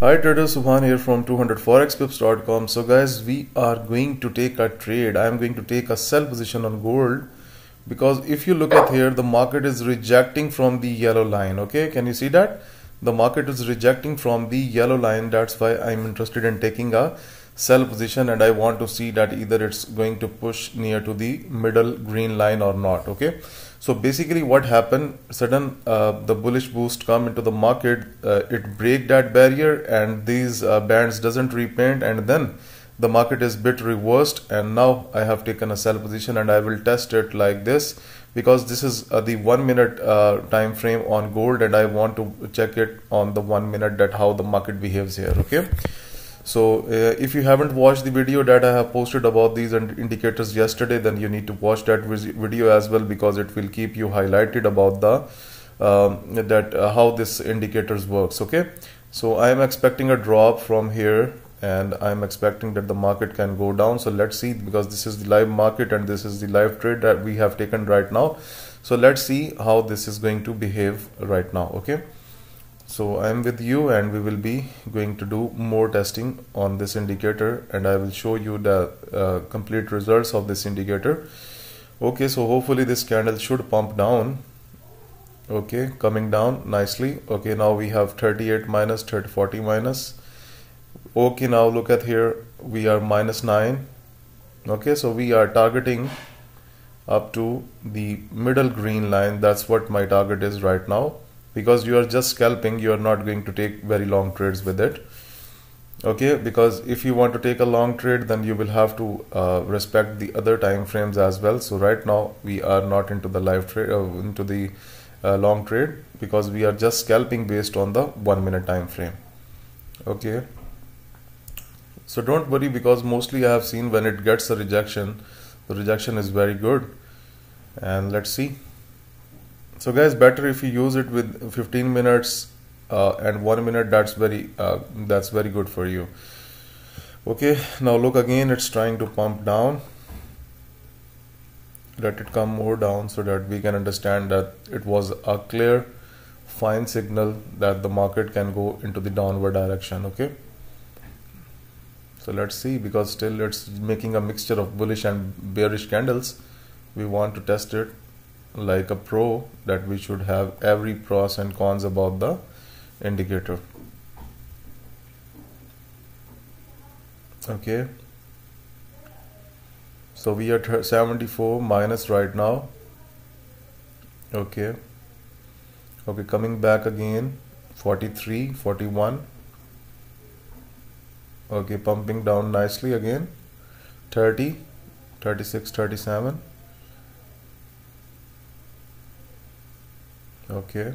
Hi trader, Subhan here from 200forexpips.com. So guys, we are going to take a trade. I am going to take a sell position on gold because if you look at here, the market is rejecting from the yellow line. Okay, can you see that? The market is rejecting from the yellow line. That's why I'm interested in taking a sell position, and I want to see that either it's going to push near to the middle green line or not. Okay, so basically what happened, sudden the bullish boost come into the market, it break that barrier and these bands doesn't repaint, and then the market is bit reversed, and now I have taken a sell position and I will test it like this because this is the 1 minute time frame on gold, and I want to check it on the 1 minute that how the market behaves here. Okay, so if you haven't watched the video that I have posted about these indicators yesterday, then you need to watch that video as well, because it will keep you highlighted about the how this indicators works. Okay, so I am expecting a drop from here, and I am expecting that the market can go down. So let's see, because this is the live market and this is the live trade that we have taken right now. So let's see how this is going to behave right now. Okay, so I am with you, and we will be going to do more testing on this indicator, and I will show you the complete results of this indicator. Okay, so hopefully this candle should pump down. Okay, coming down nicely. Okay, now we have 38 minus, 30, 40 minus. Okay, now look at here, we are -9. Okay, so we are targeting up to the middle green line. That's what my target is right now, because you are just scalping, you are not going to take very long trades with it. Okay, because if you want to take a long trade, then you will have to respect the other time frames as well. So right now we are not into the live trade, into the long trade, because we are just scalping based on the 1 minute time frame. Okay, so don't worry, because mostly I have seen when it gets a rejection, the rejection is very good. And let's see. So guys, better if you use it with 15 minutes and 1 minute. That's very good for you. Okay, now look again, it's trying to pump down. Let it come more down so that we can understand that it was a clear fine signal that the market can go into the downward direction. Okay, so let's see, because still it's making a mixture of bullish and bearish candles. We want to test it like a pro, that we should have every pros and cons about the indicator. Okay, so we are 74 minus right now. Okay, coming back again, 43, 41. Okay, pumping down nicely again, 30, 36, 37. Okay,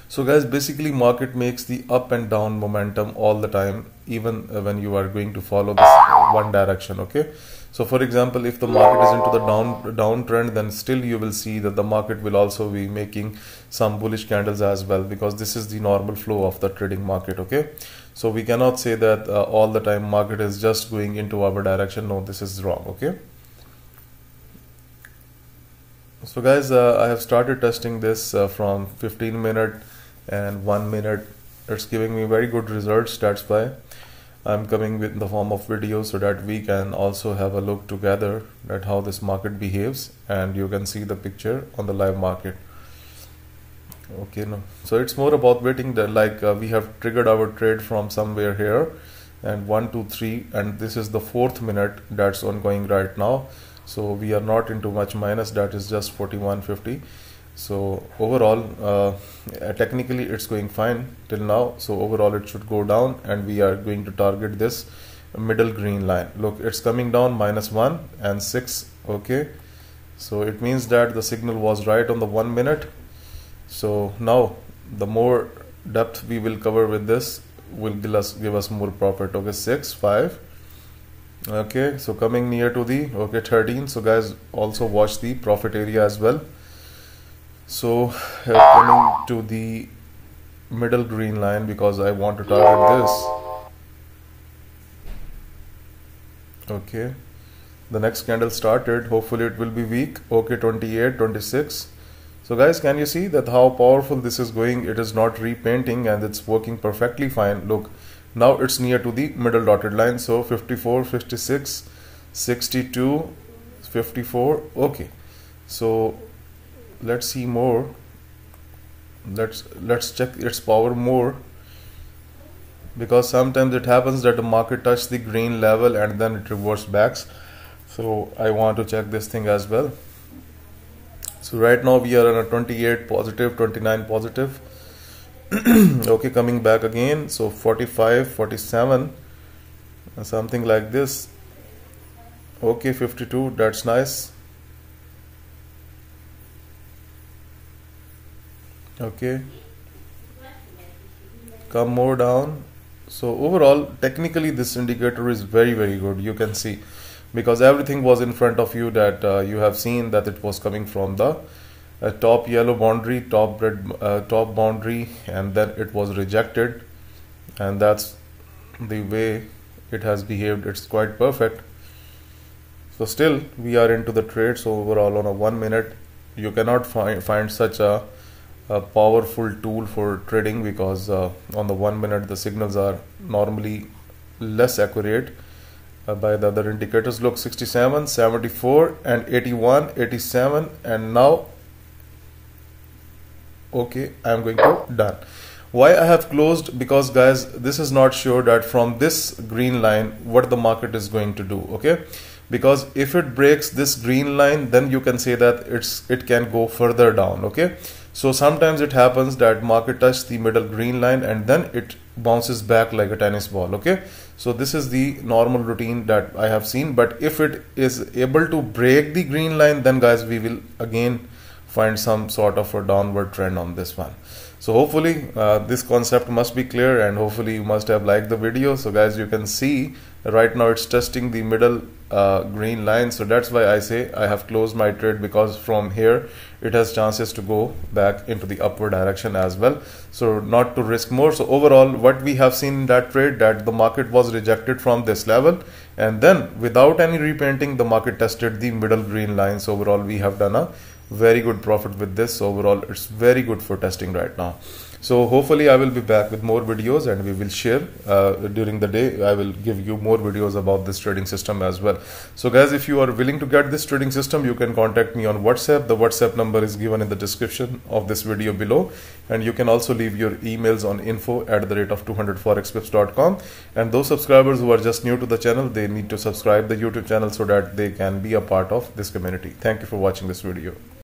so guys, basically market makes the up and down momentum all the time, even when you are going to follow this one direction. Okay, so for example, if the market is into the downtrend, then still you will see that the market will also be making some bullish candles as well, because this is the normal flow of the trading market. Okay, so we cannot say that all the time market is just going into our direction. No, this is wrong. Okay, so guys, I have started testing this from 15 minute and 1 minute. It's giving me very good results. That's why I'm coming with the form of video, so that we can also have a look together at how this market behaves, and you can see the picture on the live market. Okay, no, so it's more about waiting. We have triggered our trade from somewhere here, and 1, 2, 3, and this is the 4th minute that's ongoing right now. So we are not into much minus, that is just 41.50. So overall, technically it's going fine till now. So overall it should go down, and we are going to target this middle green line. Look, it's coming down -1 and 6. Okay, so it means that the signal was right on the 1 minute. So now the more depth we will cover with this will give us more profit. Okay, 6, 5. Okay, so coming near to the 13. So guys, also watch the profit area as well. So coming to the middle green line, because I want to target this. Okay, the next candle started, hopefully it will be weak. Okay, 28, 26. So guys, can you see that how powerful this is going? It is not repainting and it's working perfectly fine. Look, now it's near to the middle dotted line. So 54, 56, 62, 54. Okay, so let's see more. Let's check its power more, because sometimes it happens that the market touches the green level and then it reverses back. So I want to check this thing as well. So right now we are on a 28 positive, 29 positive. Okay, coming back again. So 45, 47, something like this. Okay, 52, that's nice. Okay, come more down. So overall, technically this indicator is very good, you can see, because everything was in front of you, that you have seen that it was coming from the top yellow boundary, top boundary, and then it was rejected, and that's the way it has behaved. It's quite perfect. So still we are into the trade. So overall, on a 1 minute, you cannot find such a powerful tool for trading, because on the 1 minute the signals are normally less accurate by the other indicators. Look, 67, 74 and 81, 87, and now okay, I am going to done. Why I have closed? Because guys, this is not sure that from this green line what the market is going to do. Okay, because if it breaks this green line, then you can say that it can go further down. Okay, so sometimes it happens that market touches the middle green line and then it bounces back like a tennis ball. Okay, so this is the normal routine that I have seen. But if it is able to break the green line, then guys, we will again find some sort of a downward trend on this one. So hopefully this concept must be clear, and hopefully you must have liked the video. So guys, you can see right now it's testing the middle green line. So that's why I say I have closed my trade, because from here it has chances to go back into the upward direction as well. So not to risk more. So overall, what we have seen in that trade, that the market was rejected from this level, and then without any repainting, the market tested the middle green line. So overall, we have done a very good profit with this. So overall, it's very good for testing right now. So hopefully I will be back with more videos, and we will share during the day. I will give you more videos about this trading system as well. So guys, if you are willing to get this trading system, you can contact me on WhatsApp. The WhatsApp number is given in the description of this video below, and you can also leave your emails on info@200forexpips.com. and those subscribers who are just new to the channel, they need to subscribe the YouTube channel so that they can be a part of this community. Thank you for watching this video.